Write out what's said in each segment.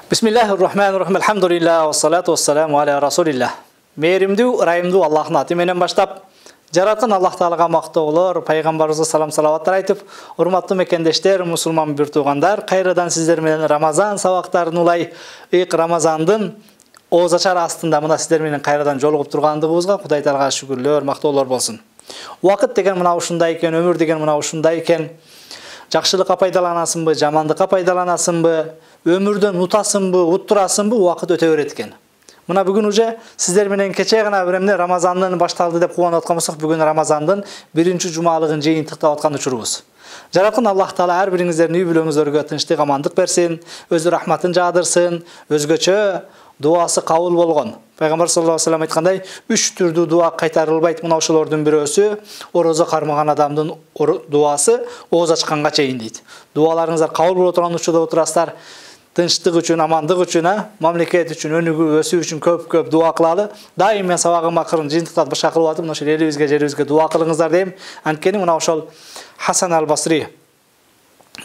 Bismillahirrahmanirrahim. Elhamdülillah ve salatu vesselamu ala Rasulillah. Mehrimdүү, ырайымдуу Аллахтын аты менен баштап, жараткан Аллах Таалага мактоолор, пайгамбарыбызга салам салаваттар айтып, урматтуу мекендештер, мусулман бир туугандар, кайрадан сиздер менен Рамазан сабактарын улай, ыйык Рамазандын ооз ачар астында мына сиздер менен кайрадан жолугуп тургандыгыбызга Кудай Таалага шүгүрлөр, мактоолор болсун. Убакыт деген мына ушундай экен, өмүр деген мына ушундай экен. Жакшылыкка пайдаланасыңбы, жамандыкка пайдаланасыңбы, өмүрдөн утасыңбы, уттурасыңбы, убакыт өтө берет экен. Мына бүгүн уже сиздер менен кече гана бир эмне Рамазандын башталды деп кубанып аткан болсок, бүгүн Рамазандын биринчи жумалыгын жыйынтыктап аткан учурубуз. Жараткан Аллах Таала ар бириңиздердин үй бүлөңүздөргө тынчтык, амандык берсин, өзү рахматын жаадырсын, өзгөчө дуасы кабыл болгон. Пайгамбар саллаллаху алейхи ва саллям айткандай, 3 түрдүү дуа кайтарылбайт. Мына ошолордун бирөөсү орозо кармаган адамдын дуасы ооз ачканга чейин дейт. Дуаларыңыздар кабыл боло турган учурда отурасыздар. Тынчтык үчүн, амандык үчүн, мамлекет үчүн, өнүгүү, өсүү үчүн көп дua кылалы. Дайым мен сабагым акырын жыйынтыктап башка кылып атып, мына ошол элибизге, жерибизге дуа кылыңыздар дейм. Анткени мына ошол Хасан аль-Басри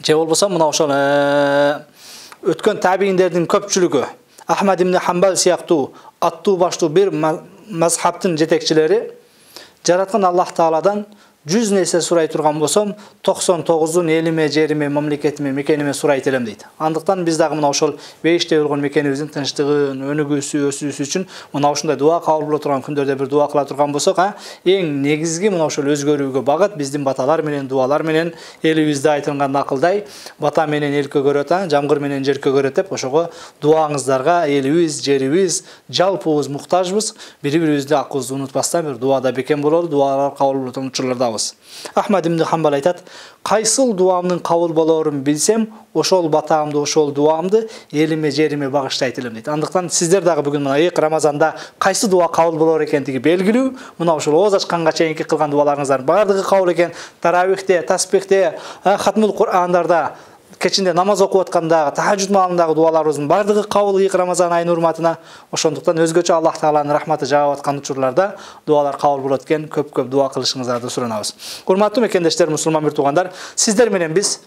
же болбосо мына ошол өткөн табийиндердин көпчүлүгү, Ахмад ибн Хамбал сыяктуу аттуу баштуу бир мазхабтын жетекчилери жараткан Аллах Тааладан 100 нерсе сурай турган болсом, 99-ун элиме, жериме, мамлекетиме, мекениме сурайт элем дейт. Андыктан биз дагы мына ошол бейиште болгон мекенибиздин тынчтыгын, өнүгүүсү, өсүүсү үчүн мына ушундай дуа кабыл боло турган күндөрдө бир дуа кыла турган болсок, эң негизги мына ошол өзгөрүүгө багат биздин баталар менен, дуалар менен элибизде айтылган акылдай бата менен эл көгөрөт, жамгыр менен жер көгөрөт деп ошого дуаңыздарга элибиз, жерибиз, жалпыбыз муктажбыз, бири-бирибизди акыбызды унутпастан бир дуада бекем бололу, дуалар кабыл боло турган учурларда. Ахмад ибн Хамбал айтат: "Кайсыл дуамдын кабыл болоорун билсем, ошол батаамды, ошол дуамды элиме, жериме багыштайт элем" дейт. Андыктан сиздер дагы бүгүн мына ыйык Рамазанда кайсы дуа кабыл болоор экендиги белгилүү. Мына ошол ооз ачканга чейинки кылган дуаларыңыздардын баардыгы кабыл экен. Таравихте, таспихте, хатмул Кур'андарда, кечинде намаз окуп аткандагы, тахажжуд маалындагы дуаларыбыздын баардыгы кабыл ыйык Рамазан айынын урматына. Ошондуктан өзгөчө Аллах Тааланын рахматы жаап аткан учурларда дуалар кабыл болот экен. Көп дуа кылышыңыздарды суранабыз. Урматтуу мекендештер, мусулман бир туугандар, сиздер менен биз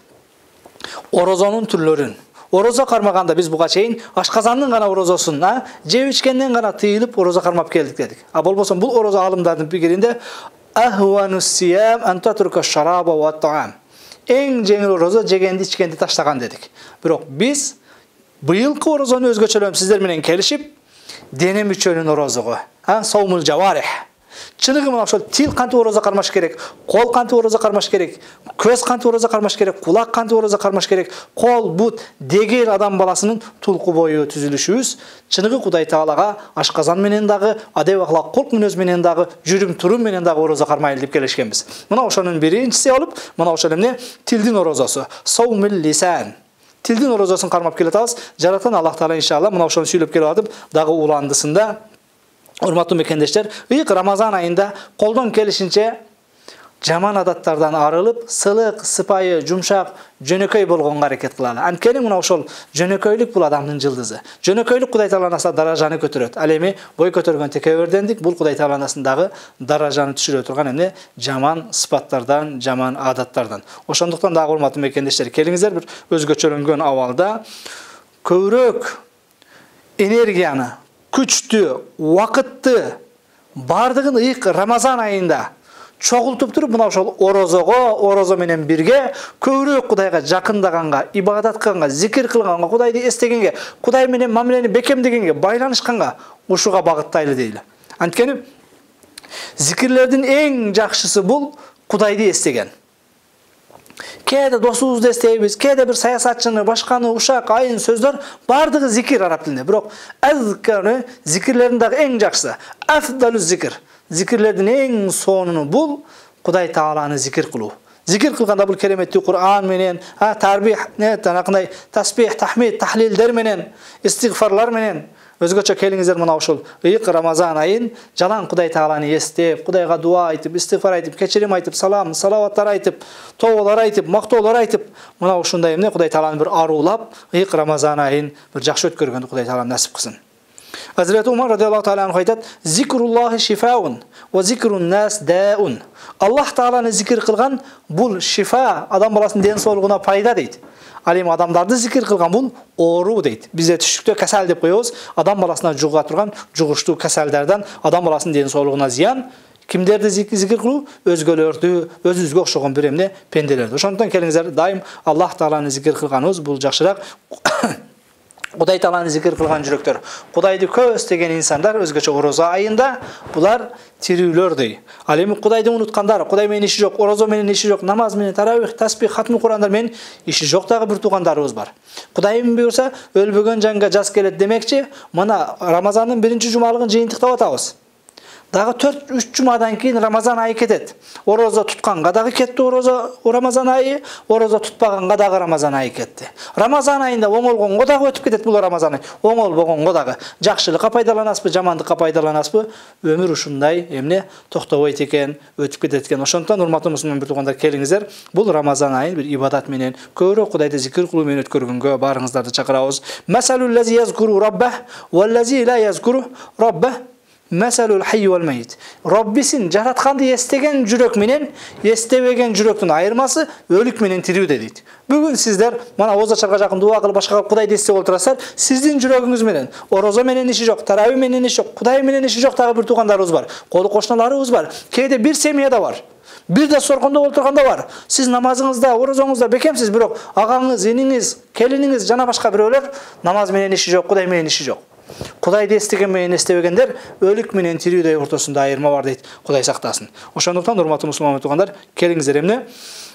орозонун түрлөрүн, орозо кармаганда биз буга чейин ашказандын гана орозосун, жеп ичкенден гана тыйылып орозо кармап келдик дедик. Болбосо бул орозо алымдардын пикиринде ахванус сиям ан татрука шараба ва таам. Эң жеңил орозо жегенди ичкенди таштаган дедик. Бирок биз быйылкы орозону өзгөчөлөп сиздер менен келишип, дене мүчөнүн орозого, соумул жаварих. Чыныгы мына ошол тил кантип орозо кармаш керек, кол кантип орозо кармаш керек, көз кантип орозо кармаш керек, кулак кантип орозо кармаш керек, кол, бут, дегел адам баласынын тулку бою түзүлүшүбүз чыныгы Кудай Таалага ашказан менен дагы, адеп ахлак кулк мүнөз менен дагы, жүрүм турум менен дагы орозо кармайлы деп келишкенбиз. Мына ошонун биринчиси болуп, мына ошол эмне тилдин орозосу, соумул лисан. Тилдин орозосун кармап келатабыз. Жараткан Аллах Таала иншалла мына ошону сүйлөп келип атып, дагы уландысында. Урматтуу мекендештер, ыйык Рамазан айында колдон келишинче жаман адаттардан арылып, сылык, сыпайы, жумшак, жөнөкөй болгонго аракет кылалы. Анткени мына ошол жөнөкөйлүк бул адамдын жылдызы. Жөнөкөйлүк Кудай Тааланын даражаны көтөрөт. Ал эми бой көтөргөн текебердендик бул Кудай Тааланын дагы даражаны түшүрө турган эмне жаман сыпаттардан, жаман адаттардан. Ошондуктан дагы урматтуу мекендештер, келиңиздер бир өзгөчөлөнгөн абалда көбүрөөк энергияны, күчтүү, убакытты бардыгын ыйык Рамазан айында чогултуп туруп, мына ошол орозо менен бирге көбүрөөк Кудайга жакындаганга, ибадат кылганга, зикир кылганга, Кудайды эстегенге, Кудай менен мамилени бекемдегенге, байланышканга ушуга багыттайлы дейли. Анткени зикирлердин эң жакшысы бул Кудайды эстеген. Кээде досубузду эстейбиз, кээде бир саясатчыны, башканы, ушак, айын сөздөр бардыгы зикир араб тилинде. Бирок азканы зикирлердин дагы эң жакшысы, афдалу зикир. Зикирлердин эң сонуну бул Кудай Тааланы зикир кылуу. Зикир кылганда бул кереметтүү Кур'ан менен, тарбих, танакындай таспих, тахмид, тахлилдер менен, истигфарлар менен өзгөчө келиңиздер мына ошол ыйык Рамазан айын жалаң Кудай Тааланы эстеп, Кудайга дуа айтып, истигфар айтып, кечирим айтып, салам, салаваттар айтып, тоолор айтып, мактоолор айтып, мына ушундай эмне Кудай Тааланы бир арулап, ыйык Рамазан айын бир жакшы өткөргөндү Кудай Таала насип кылсын. Hazreti Umar radıyallahu teala anhu aytadi: "Zikrullahi şifaun ve zikrun nas daun." Allah Taala'nı zikir kılgan bul şifa, adam balasının den soğluğuna payda deydi. Alim adamlardı zikir kılgan bul oru deydi. Bize tüşükte kasal dep koyuyoruz. Adam balasına juğa turgan juğuştu kasallardan adam balasının den soğluğuna ziyan. Kimlerdi zikir kıluu? Özgölördü, özüzgө okşogon bir emne pendelerdi. Ошондуктан келиңиздер daim Allah Taala'nı zikir kılganыбыз bul жакшыраак. Kuday Taala'nı zikir kılgan жүрөктөр. Kudaydı көп istеген insanlar özgöçө oroza ayında bular tirүүлөрдөй. Ал эми Kudayды unutkandar, Kuday менен иши жок, орозо менен иши жок, намаз менен таравих, tasbih, хатмы Курандар менен иши жок дагы бир туугандарыбыз бар. Кудайым буйрса өлбөгөн жанга жаз келет демекчи, мына Рамазандын 1-жумалыгын жыйынтыктап атабыз. Дагы 4-3 жумадан кийин Рамазан айы кетет. Орозо тутканга дагы кетти Рамазан айы, орозо тутпаганга дагы Рамазан айы кетти. Рамазан айында оңолгонго дагы өтүп кетет бул Рамазан айы. Оңолбогонго дагы. Жакшылыкка пайдаланасызбы, жамандыкка пайдаланасызбы? Өмүр ушундай эмне токтобойт экен, өтүп кетет экен. Ошондуктан урматтуу мусулман бир туугандар, келиңиздер, бул Рамазан айын бир ибадат менен, көбүрөөк Кудайды зикир кылуу менен өткөргөнгө барыңыздарды чакырабыз. Масалуллази язкуру раббах валлази ла язкуру раббах Meselul hayy vel meyit. Rabbisin jaratkandı estegen жүрөк менен estebegen жүрөктүн айырмасы өлүк менен тирүү дейт. Бүгүн сиздер мана оз ачарга жакын дуа кылып башка Кудайды эстеп отурасыздар, сиздин жүрөгүңүз менен орозо менен иши жок, тарави менен иши жок, Кудай менен иши жок дагы бир туугандарыбыз бар. Колу кошуналарыбыз бар. Кээде бир семьяда бар. Бир да соркондо отурганда бар. Сиз намазыңызда, орозоңузда бекемсиз, бирок агаңыз, эниңиз, келиниңиз жана башка бирөөлөр намаз менен иши жок, Кудай менен иши жок. Кудайды эстеген менен эстебегендер өлүк менен тирүүдөй ортосунда айырма бар дейт. Кудай сактасын. Ошондуктан урматтуу мусулман туугандар, келиңиздер эмне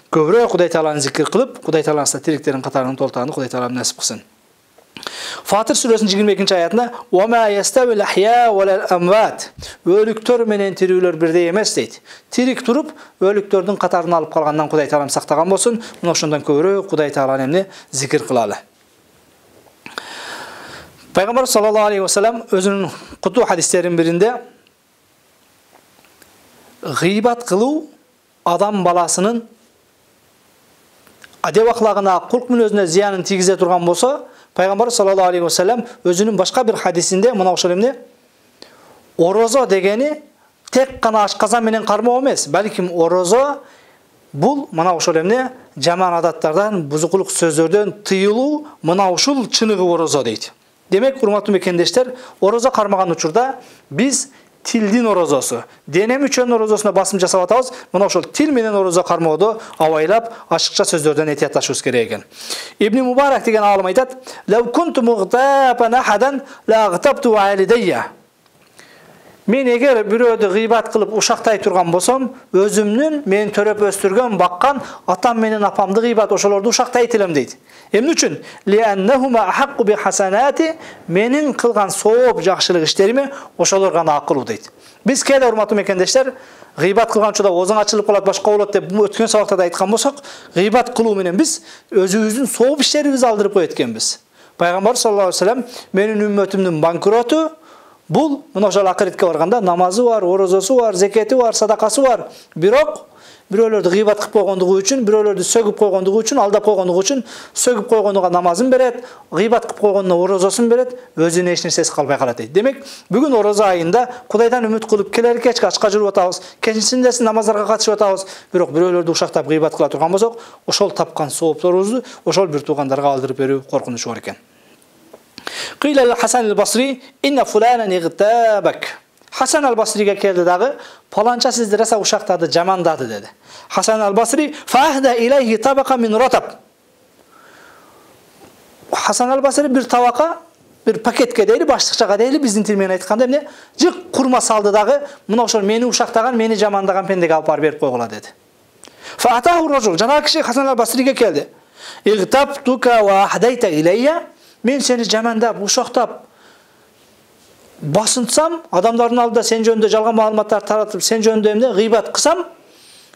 көбүрөөк Кудай Тааланы зикир кылып, Кудай Тааланын тириктерин катарын толтуганды Кудай Таалам насип кылсын. Фатир сүрөсүнүн 22-нчи аятында "Ва ма яставил ахя вал амват" өлүктөр менен тирүүлөр бирдей эмес дейт. Тирик туруп, өлүктөрдүн катарын алып калгандан Кудай Таалам сактаган болсун. Мына ошондон көбүрөөк Кудай Тааланы эмне зикир кылалы. Peygamber sallallahu aleyhi ve sellem özünün kutu hadislerin birinde gıybat kıluu adam balasının adep ahlakına, kulk minözüne ziyanın tigize turgan bolsa, Peygamber sallallahu aleyhi ve sellem özünün başka bir hadisinde mına oşol emne orozo degeni tek kana aşkazan menen karmao emes, balkim orozo bul mına oşol emne jaman adatlardan, buzukuluk sözlerden tıyılуу mına uşul çınıgı orozo deydi. Demek urmattуу mekendештер, орозо кармаган учурда биз тилдин орозосу, дене мүчөнүн орозосуна басым жасап атабыз. Мына ошол тил менен орозо кармоодо абайлап, ашыкча сөздөрдөн этиятташыбыз керек экен. Ибн Мубарак деген алым айтат: "Лау кунту мугтабан ахадан ла агтабту валидайя." Мен эгер бирөөдү гыйбат кылып ушактай турган болсом, өзүмдүн мен төрөп өстүргөн, баккан атам менен апамды гыйбат ошолорду ушактай этелем дейт. Эмне үчүн? Лианнахума ахакку би хасанати, менин кылган сооп жакшылык иштериме ошолор гана акылуу дейт. Биз кээде урматтуу мекендештер, гыйбат кылган учурда оозуң ачылып калат, башка болот деп өткөн сабактарда айткан болсок, гыйбат кылуу менен биз өзүбүздүн сооп иштерибизди алдырып коет экенбиз. Пайгамбар саллаллаху алейхи ва саллям менин үммөтүмдүн банкроту бул мына ошол акыретке барганда намазы бар, орозосу бар, зекети бар, садакасы бар. Бирок бирөөлөрдү гыйбат кылып койгондугу үчүн, бирөөлөрдү сөгүп койгондугу үчүн, алдап койгондугу үчүн сөгүп койгондуга намазын берет, гыйбат кылып койгондуна орозосун берет, өзүнө эч нерсеси калбай калат дейт. Демек, бүгүн орозо айында Кудайдан үмүт кылып келер кечке ачка жүрүп атабыз, кечинсиндесин намаздарга катышып атабыз. Бирок бирөөлөрдү ушактап гыйбат кыла турган болсок, ошол тапкан соопторубузду ошол бир туугандарга алдырып берүү коркунучу бар экен. Qila al-Hasan al-Basri inna fulanan igtabak. Hasan al-Basri'ga keldi dağı, palanca sizdi rasa uşaqtadı, jamandadı dedi. Hasan al-Basri fahda ilayhi tabaqa min ratab. Hasan al-Basri bir tabaka, bir paketke deyli, başlıkçaga deyli, bizdin tilmen aytkanda emne, jık kurma saldı dağı, mına oşol meni uşaqtagan, meni jamandagan pendege alып barып berip koygula dedi. Fa atahu rajul, jana kişi Hasan al-Basri'ga geldi. Igtabtuka wa ahdayta ilayya. Men seni jamandap, uşaqtap басынтсам, адамдардын алдында сен жөнүндө жалган маалыматтар таратып, сен жөнүндө эмне гыйбат кылсам,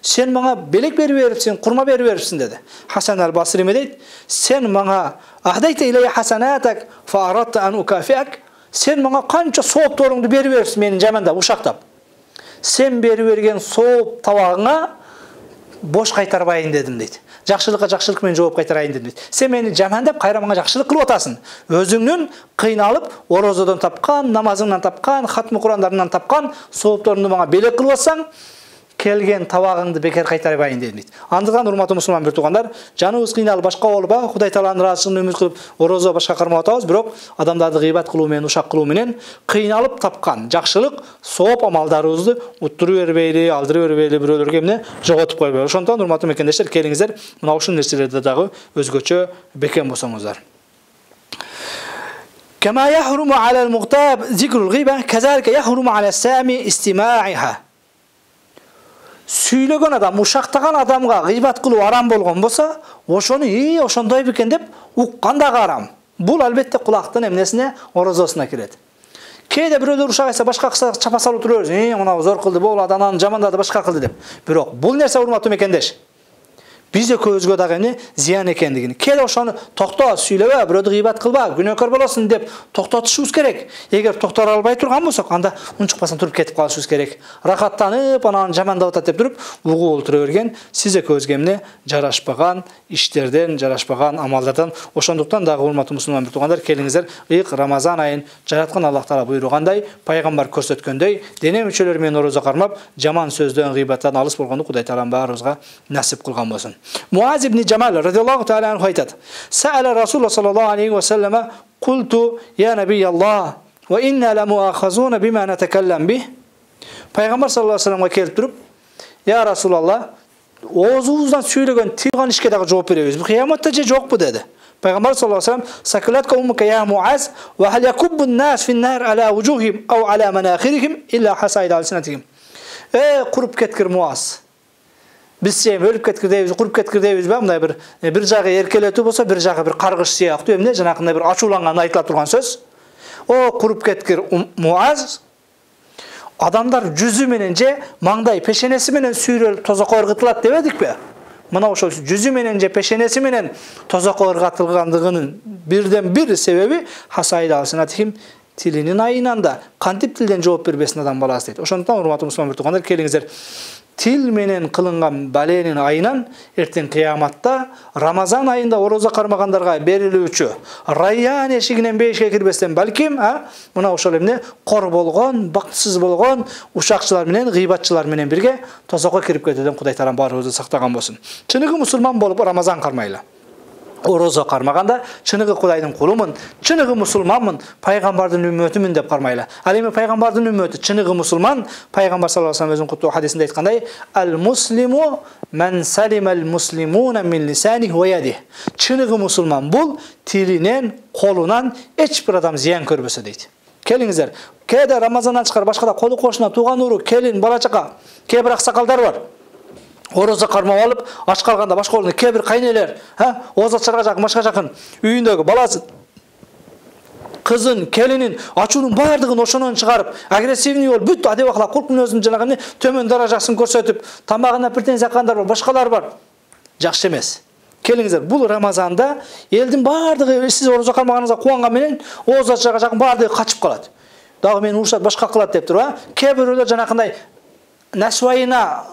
сен мага белек берип берипсиң, курма берип берипсиң dedi. Hasan al-Basri me дейт? Сен мага ахдайта илайя хасанатак фа арадта ан укафиак. Сен мага канча соопторуңду берип берипсиң менин жамандап, ушактап. Сен берип берген сооп табагыңа бош кайтарбайын дедим дейт. Жакшылыкка жакшылык менен жооп кайтарайын дедим дейт. Сен мени жамандап кайра мага жакшылык кылып атасың. Өзүңнүн кыйналып, орозодон тапкан, намазыңдан тапкан, хатмы Курандарынан тапкан соопторунду мага белек кылып атсаң, келген табагыңды бекер кайтарбайын дедим дейт. Андыктан урматтуу мусулман бир туугандар, жаныбыз кыйналып башка болуп, Кудай Тааланын ыраазычылыгын үмүт кылып, орозо башка кармап атабыз, бирок адамдарды гыйбат кылуу менен, ушак кылуу менен кыйналып тапкан жакшылык, сооп амалдарыбызды уттуруп бербейли, алдырып бербейли, бирөөлөргө эмне жоготуп койбойли. Ошондон урматтуу мекендештер, келиңиздер мына ушул нерселерди дагы өзгөчө бекем болсоңуздар. كما يحرم على المغتاب ذكر الغيبة كذلك يحرم على السامع استماعها. Сүйлөгөн адам, ушактаган адамга гыйбат кылуу арам болгон болсо, ошону ошондой бекен деп уккан да арам. Бул албетте кулактын эмнесине, орозосуна кирет. Кээде бирөөлөр ушак айтса башка кыса чапа салып турабыз. Мына зор кылды, бул адаманы жамандады, башка кылды деп. Бирок бул нерсе урматтуу мекендеш, биз экөөбүзгө дагы эмне зыян экендигин. Кээде ошону токто, сүйлөбө, бирөөдү гыйбат кылба, күнөөкөр болосуң деп токтотушубуз керек. Эгер токтора албай турган болсок, анда унчукпастан туруп кетип калышыбыз керек. Рахаттанып, анан жамандап атат деп туруп, угуп олтура берген, сиз экөөбүзгө эмне жарашпаган иштерден, жарашпаган амалдардан. Ошондуктан дагы урматтуу мусулман бир туугандар, келиңиздер, ыйык Рамазан айын жараткан Аллах Таала буйругандай, пайгамбар көрсөткөндөй, дене мүчөлөр менен орозо кармап, жаман сөздөн, гыйбаттан алыс болгонду Кудай Таалам баарыбызга насип кылган болсун. Muaz ibn Cemal radıyallahu teala anhu aytat. Sa'ala Rasulullah sallallahu aleyhi ve selleme kultu ya Nebiyallah ve inna la muakhazuna bima netekellem bih. Peygamber sallallahu aleyhi ve sellem'e kelip durup ya Resulallah oğuzumuzdan söylegen tilgan işke dağı cevap veriyoruz. Bu kıyamatta yok bu dedi. Peygamber sallallahu aleyhi ve sellem sakilatka ummuka ya Muaz ve hal yakubbun nas fin nar ala vujuhim au ala manakhirihim illa hasaid alsinatihim. Kurup ketkir Muaz. Biz ölüp ketkir deybiz, kurup ketkir deybiz ba, мындай bir жагы эркелетүү болсо, bir жагы bir каргыш сыяктуу эмне, жанакындай bir ачууланган айтыла турган сөз. О kurup ketkir Muaz адамдар жүзү менен же маңдай пешенеси менен сүйрөлүп тозокко ыргытылат дебедикпи? Мына ошол жүзү менен же пешенеси менен тозокко ыргытылгандыгынын бирден бир себеби хасайд алсынатихим, тилинин айынан да кантип тилден жооп бербесин адам баласы дейт. Ошондуктан урматтуу мусулман бир туугандар, келиңиздер, тил менен кылынган баленин айынан эртең кыяматта Рамазан айында орозо кармагандарга берилүүчү Райян эшигинен бейишке кирбестен балким, мына ошол эмне кор болгон, бактысыз болгон ушакчылар менен, гыйбатчылар менен бирге тозокко кирип кетүүдөн Кудай Таалам баарыбызды сактаган болсун. Чыныгы мусулман болуп Рамазан кармайлы. Орозо кармаганда чыныгы Кудайдын кулумун, чыныгы мусулманмын, пайгамбардын үммөтүмүн деп кармайлы. Ал эми пайгамбардын үммөтү чыныгы мусулман, пайгамбар саллаллаху алейхи ва саллям өзүнүн куттуу хадисинде айткандай, "Ал-муслиму ман салимал муслимуна мин лисаниhi ва ядиhi." Чыныгы мусулман бул тилинен, колунан эч бир адам зыян көрбөсө дейт. Келиңиздер, кээде Рамазандан чыкар башкада колу кошуна, тууган уру, келин, бала чака, кээ бир аксакалдар бар. Орозо кармап алып, ач калганда башка орунда кээ бир кайнелер, озатчарга жакын, башка жакын үйүндөгү баласы, кызын, келинин ачуунун баардыгын ошонон чыгарып, агрессивный болуп, бүт адеп акылак, кулк мүнөзүн жанагы төмөн даражасын көрсөтүп, тамагына претензия кылгандар бар, башкалар бар. Жакшы эмес. Келиңиздер, бул Рамазанда элдин баардыгы сиз орозо кармаганыңызга кубанган менен озатчарга жакын баардыгы качып калат. Дагы мени урушат, башка кылат деп туруп, кээ бирөөлөр жанакындай насвайына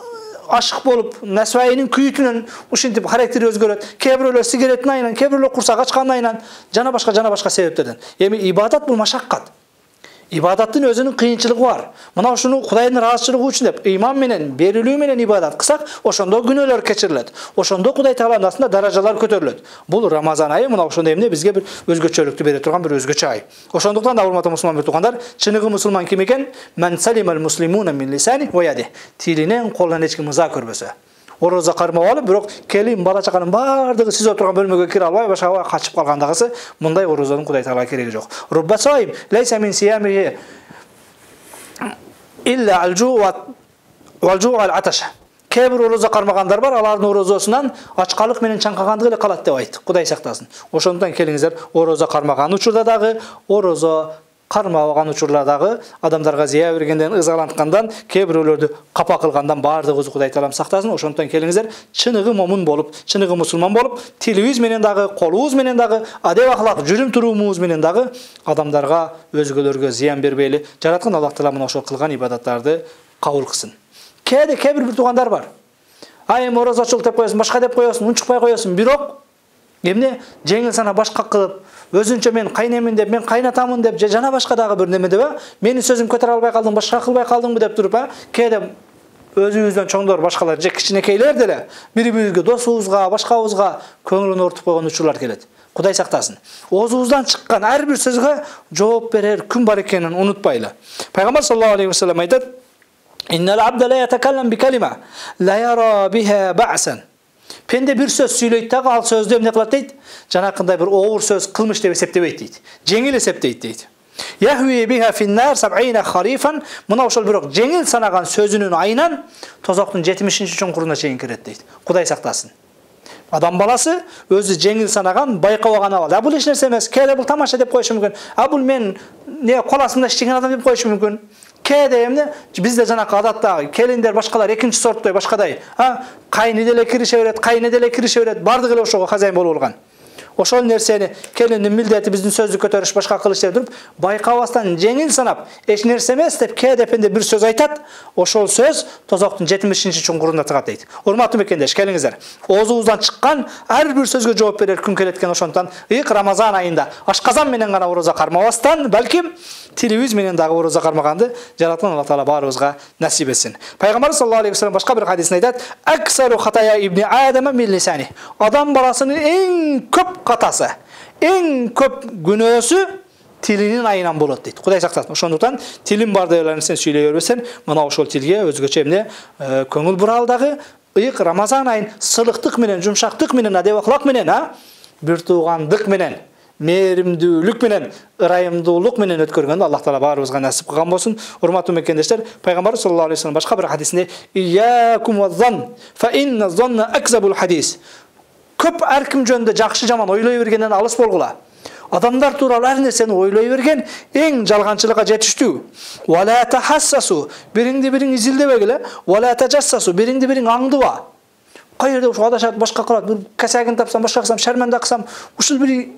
ашык болуп, насвайынын күйүтүнөн ушинтип характери өзгөрөт. Кээ бирөөлөр сигареттин айынан, кээ бирөөлөр курсак ачкан айынан, жана башка себептерден. Эми ибадат бул машаккат. Ибадаттын өзүнүн кыйынчылыгы бар. Мына ушуну Кудайдын ыраазычылыгы үчүн деп ыйман менен, берилүү менен ибадат кылсак, ошондо күнөөлөр кечирилет. Ошондо Кудай Тааланын астында даражалар көтөрүлөт. Бул Рамазан айы мына ошондой эмне бизге бир өзгөчөлүктү бере турган бир өзгөчө ай. Ошондуктан да урматтуу мусулман бир туугандар, чыныгы мусулман ким экен? Ман салимал муслимуна мин лисани ва яди. Тилинен, колунан эч ким ыза көрбөсө. Орозо кармап алып, бирок келин, бала чаканын баардыгы сиз отурган бөлмөгө кире албай, башка качып калгандагысы, мындай орозонун Кудай Таалага кереги жок. Рубба сайм лейса мин сиямихи илля алжу валжу ал-аташа. Кээ бир орозо кармагандар бар, алардын орозосунан ачкалык менен чаңкагандык эле калат деп айтты. Кудай сактасын. Ошондон келиңиздер, орозо кармаган учурда дагы, орозо кармабаган учурлардагы адамдарга зыя бергенден, ызаланткандан, кээ бирөөлөрдү капа кылгандан баардыгыбызды Кудай Таалам сактасын. Ошондон келиңиздер, чыныгы момун болуп, чыныгы мусулман болуп, тилибиз менен дагы, колубуз менен дагы, адеп акылак жүрүм туруумуз менен дагы адамдарга, өзгөлөргө зыян бербейли, жараткан Аллах Таала мына ошол кылган ибадаттарды кабыл кылсын. Кээде кээ бир туугандар бар. Эми орозочулук деп коесуң, башка деп коесуң, унчукпай коесуң. Бирок эмне жеңил сана башка кылып, өзүнчө мен кайнемин деп, мен кайнатамын деп, же жана башка дагы бир неме деп, менин сөзүм көтөрө албай калдың, башка кылбай калдыңбы деп туруп, кээде өзүбүздөн чоңдор башкалар же кичинекейлер деле бири-бирибизге, досубузга, башкабызга көңүлүн ортуп койгон учурлар келет. Кудай сактасын. Оозубуздан чыккан ар бир сөзгө жооп берер күн бар экенин унутпайлы. Пайгамбар саллаллаху алейхи ва саллям айтат: "Иннал абда ла ятакаллам би калима ла яра биха бa'san." Пенде бир сөз сүйлөйт дагы, ал сөздү эмне кылат дейт? Жанакындай бир оор сөз кылмыш деп эсептебейт дейт. Жеңил эсептейт дейт. Яхви биха финнар 70 харифан. Мына ошол бирок жеңил санаган сөзүнүн айынан тозоктун 70-чи чуңкуруна чейин кирет дейт. Кудай сактасын. Адам баласы өзү жеңил санаган байкабаган абал. Бул эч нерсе эмес, кээде бул тамаша деп коюшу мүмкүн. Бул мен кол астында иштеген адам деп коюшу мүмкүн. Кээде эмне бизде жанакы адаттагы келиндер башкалар экинчи сорттой башкадай, кайны деле кирише берет, кайны деле кирише берет, бардыгы эле ошого хозяин болуп алган. Ошол нерсени келиндин милдети биздин сөздү көтөрүш, башка кылыш деп туруп, байкабастан жеңил санап, эч нерсе эмес деп кээде пенде бир сөз айтат, ошол сөз тозоктун 70-чи чуңкурунда тыгат дейт. Урматтуу мекендеш, келиңиздер. Оозубуздан чыккан ар бир сөзгө жооп берер күн келет экен, ошондон ыйык Рамазан айында ашказан менен гана ороза кармабастан, балким тилибиз менен дагы ороза кармаганды жараткан Аллах Таала баарыбызга насип этсин. Пайгамбар саллаллаху алейхи ва саллям башка бир хадисинде айтат: "Аксару хатая ибни Адама мин лисани." Адам баласынын эң көп катасы, эң көп күнөөсү тилинин айынан болот дейт. Кудай сактасын. Ошондуктан тилин бар деп эле сүйлөй бербесен, мына ошол тилге өзгөчө эмне көңүл бурал дагы ыйык Рамазан айын сылыктык менен, жумшактык менен, адеп акылак менен, бир туугандык менен, мээримдүүлүк менен, ырайымдуулук менен өткөргөндү Аллах Таала баарыбызга насип кылган болсун. Урматтуу мекендештер, Пайгамбар саллаллаху алейхи ва саллям башка бир хадисинде: "Iyyakum вaz-zann, fa inna az-zanna akzabul hadis." Көп ар ким жөнүндө жакшы жаман ойлой бергенден алыс болгула. Адамдар тууралуу ар нерсени ойлой берген эң жалганчылыкка жетиштүү. Wala tahassasu, бириңди бириң изилдебегиле. Wala tajassasu, бириңди бириң аңдыба. Кайерде ошо адашат, башка кылат, бир касагын тапсам, башка кылсам, шарманда кылсам, ушул бир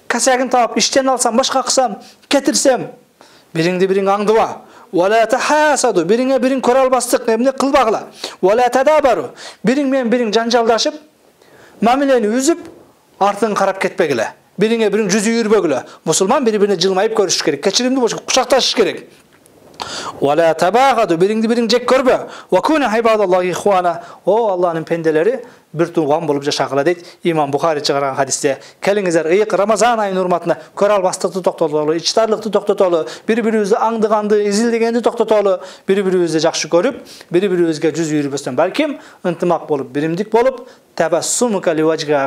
касагын таап, иштен алсам, башка кылсам, кетирсем, бириңди бириң аңдыба. Wala tahasadu, бириңе бириң көрө албастык эмне кылбагыла. Wala tadabaru, бириң менен бириң жанжалдашып, мамилени үзүп, артын карап кетпегиле. Бириңе бириң жүз үйүрбөгүлө. Мусулман бири-бирине жылмайып көрүш керек, кечиримдүү болуш, кучакташыш керек. Wala tabagadu, бириңди бириң жек көрбө. Wa kuna ibadallohi ikhwana. О Аллахнын пенделери бир тууган болуп жашагыла дейт Имам Бухари чыгарган хадисте. Келиңиздер, ыйык Рамазан айынын урматына көрө албастыкты токтотолу, ичтарлыкты токтотолу, бири-бирибизди аңдыганды, изилдегенди токтотолу, бири-бирибизди жакшы көрүп, бири-бирибизге жүз үйүрбөстөн, балким ынтымак болуп, биримдик болуп, табассумука ливажга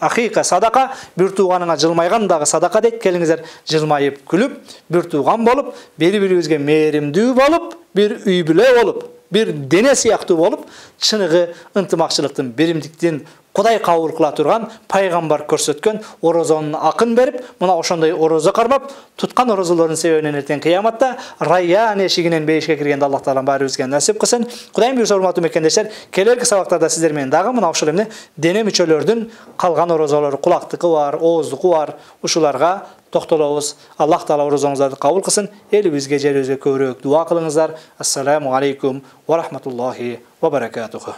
ахика садака, бир тууганыңа жылмайгандагы садака дейт. Келиңиздер, жылмайып күлүп, бир тууган болуп, бири-бирибизге мээримдүү болуп, бир үй бүлө болуп, бир дене сыяктуу болуп, чыныгы ынтымакчылыктын, биримдиктин Кудай кабыл кыла турган пайгамбар көрсөткөн орозонун акын берип, мына ошондой орозо кармап, туткан орозолордун себебинен эртең кыяматта Райян эшигинен бейишке киргенде Аллах Таала баарыбызга насип кылсын. Кудайым буйрса, урматтуу мекендештер, келерки сабактарда сиздер менен дагы мына ошол эмне дене мүчөлөрдүн калган орозолору, кулактыкы бар, ооздуку бар, ушуларга токтолобуз. Аллах Таала орозоңуздарды кабыл кылсын. Элибизге, жерибизге көбүрөөк дуа кылыңыздар. Ассаламу алейкум ва рахматуллахи ва баракатуху.